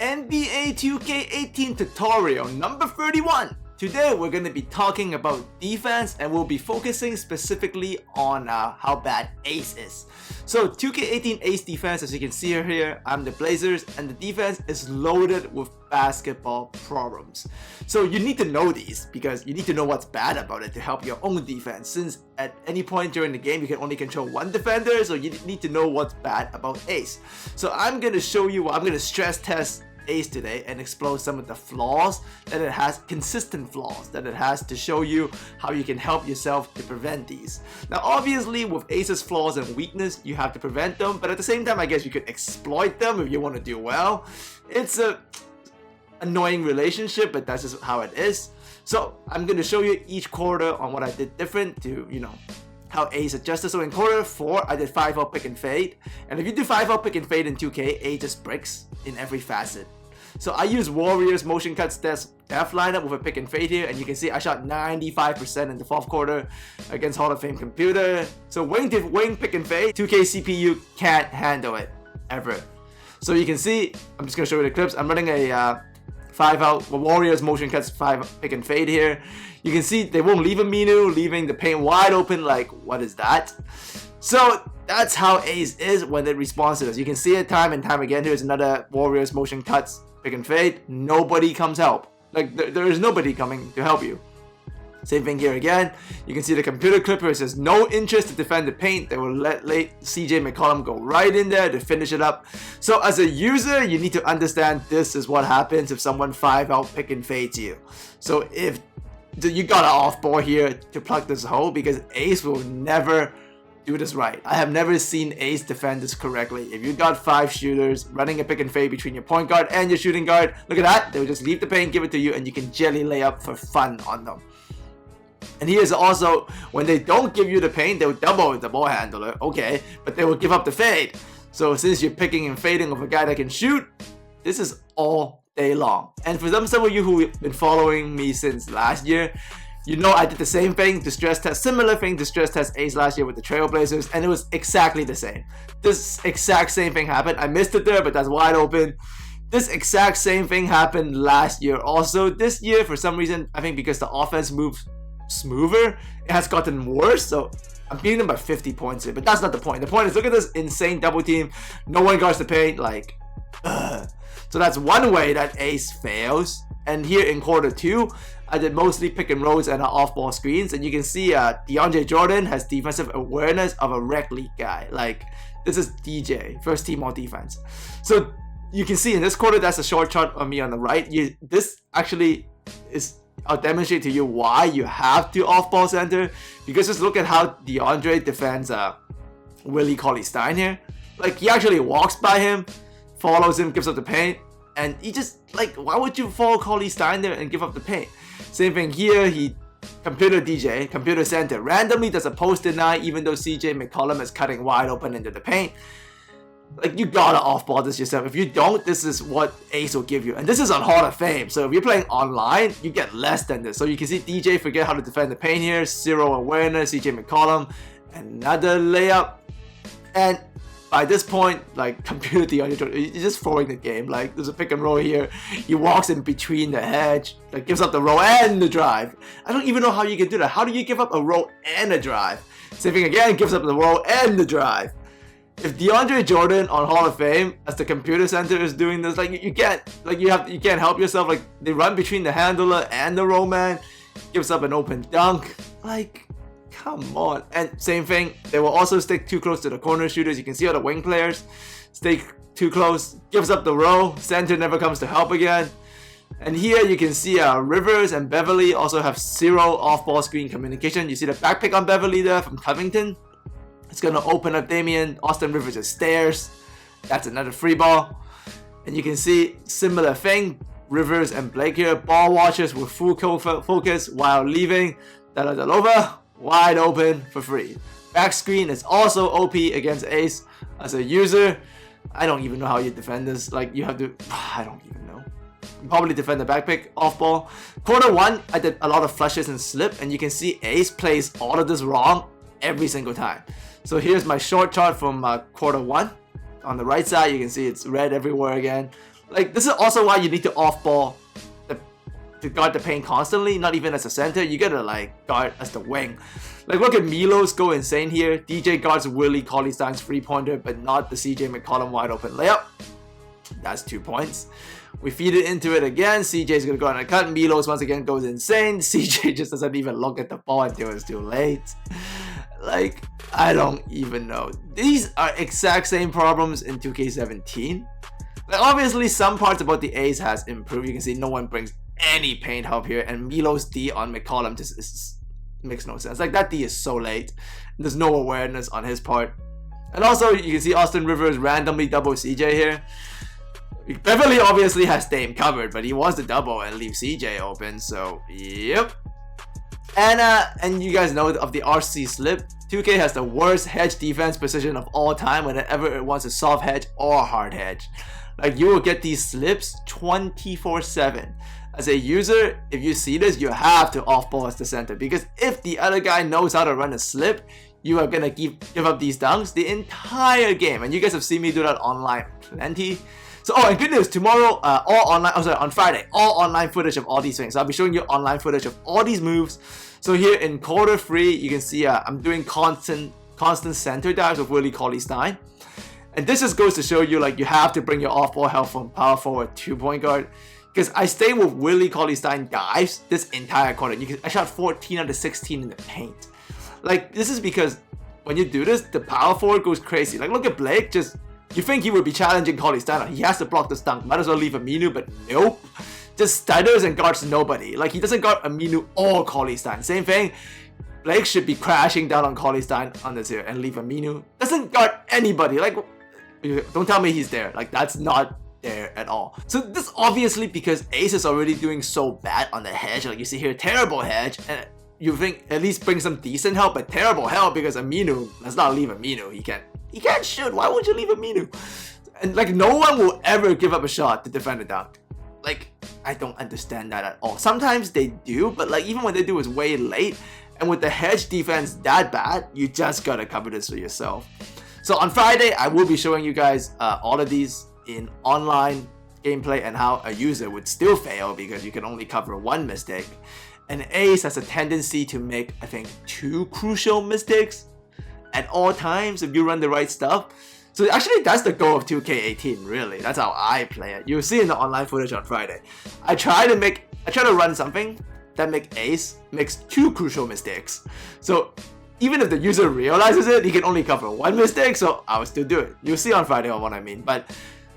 NBA 2K18 tutorial number 31. Today we're going to be talking about defense and we'll be focusing specifically on how bad Ace is. So 2K18 Ace defense, as you can see here, I'm the Blazers and the defense is loaded with basketball problems. So you need to know these because you need to know what's bad about it to help your own defense, since at any point during the game you can only control one defender, so you need to know what's bad about Ace. So I'm going to show you, I'm going to stress test Ace today and explore some of the flaws that it has, consistent flaws that it has, to show you how you can help yourself to prevent these. Now obviously with Ace's flaws and weakness you have to prevent them, but at the same time I guess you could exploit them if you want to do well. It's a annoying relationship, but that's just how it is. So I'm going to show you each quarter on what I did different to, you know, how Ace adjusted. So in quarter 4, I did 5-out pick and fade. And if you do 5-out pick and fade in 2K, Ace just bricks in every facet. So I use Warriors motion cuts death lineup with a pick and fade here, and you can see I shot 95% in the 4th quarter against Hall of Fame computer. So wing pick and fade, 2K CPU can't handle it ever. So you can see, I'm just gonna show you the clips. I'm running a 5-out Warriors motion cuts 5 pick and fade here. You can see they won't leave a Minu, leaving the paint wide open. Like, what is that? So that's how Ace is when it responds to this. You can see it time and time again. Here's another Warriors motion cuts pick and fade. Nobody comes help. Like, there is nobody coming to help you. Same thing here again. You can see the computer clipper says no interest to defend the paint. They will let CJ McCollum go right in there to finish it up. So as a user, you need to understand this is what happens if someone 5-out pick and fades you. So if you got an off ball here to plug this hole, because Ace will never do this right. I have never seen Ace defend this correctly. If you got 5 shooters running a pick and fade between your point guard and your shooting guard, look at that. They will just leave the paint, give it to you, and you can jelly lay up for fun on them. And here's also, when they don't give you the paint, they'll double the ball handler, okay, but they will give up the fade. So since you're picking and fading with a guy that can shoot, this is all day long. And for some of you who have been following me since last year, you know I did the same thing to stress test, similar thing to stress test Ace last year with the Trailblazers, and it was exactly the same. This exact same thing happened. I missed it there, but that's wide open. This exact same thing happened last year also. This year, for some reason, I think because the offense moves smoother, it has gotten worse. So I'm beating them by 50 points here, but that's not the point. The point is, look at this insane double team. No one guards the paint. Like, so that's one way that Ace fails. And here in quarter 2, I did mostly pick and rolls and off-ball screens, and you can see DeAndre Jordan has defensive awareness of a rec league guy. Like, this is DJ, first team all defense. So you can see in this quarter, that's a short chart of me on the right. This actually is, I'll demonstrate to you why you have to off-ball center, because just look at how DeAndre defends Willie Cauley-Stein here. Like, he actually walks by him, follows him, gives up the paint, and he just, like, why would you follow Cauley-Stein there and give up the paint? Same thing here, he computer center, randomly does a post deny even though CJ McCollum is cutting wide open into the paint. Like, you gotta off-ball this yourself. If you don't, this is what Ace will give you. And this is on Hall of Fame, so if you're playing online, you get less than this. So you can see DJ forget how to defend the paint here, 0 awareness, CJ McCollum, another layup. And by this point, like, computer DeAndre, he's just throwing the game. Like, there's a pick and roll here. He walks in between the hedge, like, gives up the roll and the drive. I don't even know how you can do that. How do you give up a roll and a drive? Same thing again, gives up the roll and the drive. If DeAndre Jordan on Hall of Fame as the computer center is doing this, like, you can't help yourself. Like, they run between the handler and the roll man, gives up an open dunk. Like, come on. And same thing, they will also stick too close to the corner shooters. You can see all the wing players stay too close, gives up the row, center never comes to help again. And here you can see Rivers and Beverly also have 0 off-ball screen communication. You see the back pick on Beverly there from Covington. It's going to open up Damian. Austin Rivers is stairs. That's another free ball. And you can see similar thing. Rivers and Blake here, ball watchers with full focus while leaving. Dellavedova wide open for free. Back screen is also OP against Ace. As a user, I don't even know how you defend this. Like, you have to, I don't even know. You probably defend the back pick off ball. Quarter 1, I did a lot of flushes and slip, and you can see Ace plays all of this wrong every single time. So here's my short chart from quarter 1. On the right side, you can see it's red everywhere again. Like, this is also why you need to off-ball to guard the paint constantly, not even as a center. You gotta like guard as the wing. Like, look at Milos go insane here. DJ guards Willie Cauley-Stein's 3-pointer, but not the CJ McCollum wide open layup. That's 2 points. We feed it into it again. CJ's gonna go on a cut. Milos once again goes insane. CJ just doesn't even look at the ball until it's too late. Like, I don't even know. These are exact same problems in 2K17. Like, obviously some parts about the A's has improved. You can see no one brings any paint help here, and Milos D on McCollum just makes no sense. Like, that D is so late. There's no awareness on his part. And also you can see Austin Rivers randomly double CJ here. Beverly obviously has Dame covered, but he wants to double and leave CJ open, so yep. And you guys know of the RC slip. 2K has the worst hedge defense position of all time whenever it wants a soft hedge or a hard hedge. Like, you will get these slips 24/7. As a user, if you see this, you have to off-ball as the center, because if the other guy knows how to run a slip, you are gonna give up these dunks the entire game. And you guys have seen me do that online plenty. So, oh, and good news, tomorrow, on Friday, all online footage of all these things. So I'll be showing you online footage of all these moves. So here in quarter 3, you can see I'm doing constant center dives with Willie Cauley-Stein. And this just goes to show you, like, you have to bring your off-ball help from power forward to point guard. Because I stay with Willie Cauley-Stein dives this entire quarter. I shot 14 out of 16 in the paint. Like, this is because when you do this, the power forward goes crazy. Like, look at Blake, you think he would be challenging Cauley-Stein. He has to block this dunk. Might as well leave Aminu, but nope. Just stutters and guards nobody. Like, he doesn't guard Aminu or Cauley-Stein. Same thing. Blake should be crashing down on Cauley-Stein on this here and leave Aminu. Doesn't guard anybody. Like, don't tell me he's there. Like, that's not there at all. So this obviously because Ace is already doing so bad on the hedge. Like, you see here, terrible hedge. And you think at least bring some decent help, but terrible help because Aminu, let's not leave Aminu. He can't shoot. Why would you leave Aminu? And like, no one will ever give up a shot to defend a dunk. Like, I don't understand that at all. Sometimes they do, but like, even when they do, it's way late. And with the hedge defense that bad, you just gotta cover this for yourself. So on Friday, I will be showing you guys all of these in online gameplay and how a user would still fail because you can only cover one mistake. And Ace has a tendency to make, I think, 2 crucial mistakes at all times if you run the right stuff. So actually, that's the goal of 2K18, really. That's how I play it. You'll see in the online footage on Friday. I try to run something that makes 2 crucial mistakes. So even if the user realizes it, he can only cover 1 mistake, so I will still do it. You'll see on Friday on what I mean. But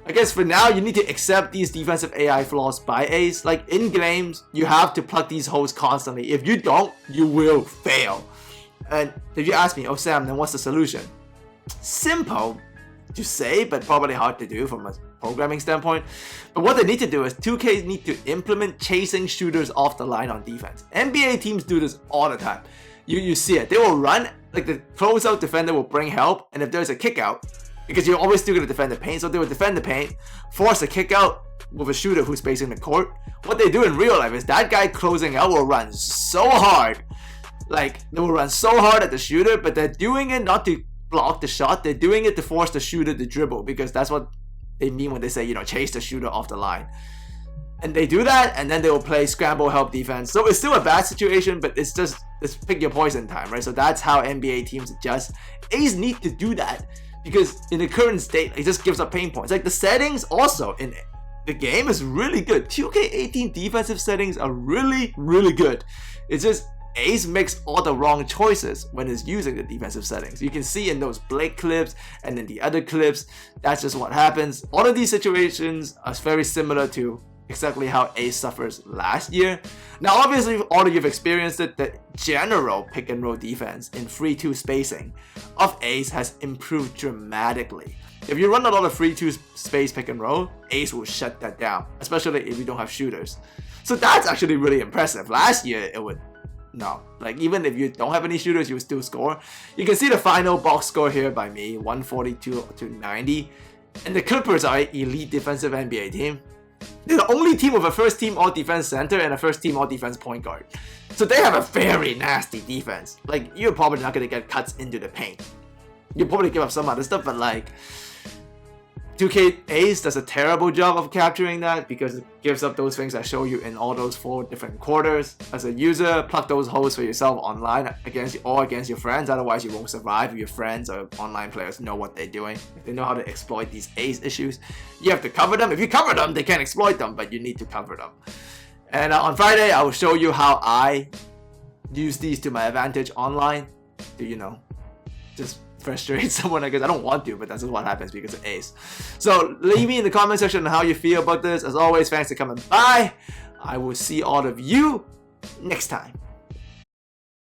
I guess for now, you need to accept these defensive AI flaws by Ace. Like, in games, you have to plug these holes constantly. If you don't, you will fail. And if you ask me, oh Sam, then what's the solution? Simple to say, but probably hard to do from a programming standpoint. But what they need to do is 2K need to implement chasing shooters off the line on defense. NBA teams do this all the time. You see it. They will run, like the closeout defender will bring help, and if there's a kick out, because you're always still going to defend the paint, so they will defend the paint, force a kick out with a shooter who's facing the court. What they do in real life is that guy closing out will run so hard. Like, they will run so hard at the shooter, but they're doing it not to block the shot, they're doing it to force the shooter to dribble, because that's what they mean when they say, you know, chase the shooter off the line. And they do that, and then they will play scramble help defense. So it's still a bad situation, but it's pick your poison time, right? So that's how NBA teams adjust. A's need to do that, because in the current state, it just gives up pain points. Like, the settings also in the game is really good. 2K18 defensive settings are really, really good. It's just Ace makes all the wrong choices when it's using the defensive settings. You can see in those Blake clips and in the other clips, that's just what happens. All of these situations are very similar to exactly how Ace suffers last year. Now, obviously, all of you have experienced it, the general pick and roll defense in 3-2 spacing of Ace has improved dramatically. If you run a lot of 3-2 space pick and roll, Ace will shut that down, especially if you don't have shooters. So that's actually really impressive. Last year, it would no. Like, even if you don't have any shooters, you will still score. You can see the final box score here by me, 142-90. And the Clippers are an elite defensive NBA team. They're the only team with a first team all-defense center and a first team all-defense point guard. So they have a very nasty defense. Like, you're probably not going to get cuts into the paint. You'll probably give up some other stuff, but like, 2K Ace does a terrible job of capturing that because it gives up those things I show you in all those 4 different quarters. As a user, plug those holes for yourself online against your friends, otherwise you won't survive if your friends or online players know what they're doing. If they know how to exploit these Ace issues, you have to cover them. If you cover them, they can't exploit them, but you need to cover them. And on Friday, I will show you how I use these to my advantage online to, you know, just frustrate someone. I guess I don't want to, but that's just what happens because of Ace. So leave me in the comment section on how you feel about this. As always, thanks for coming by. I will see all of you next time.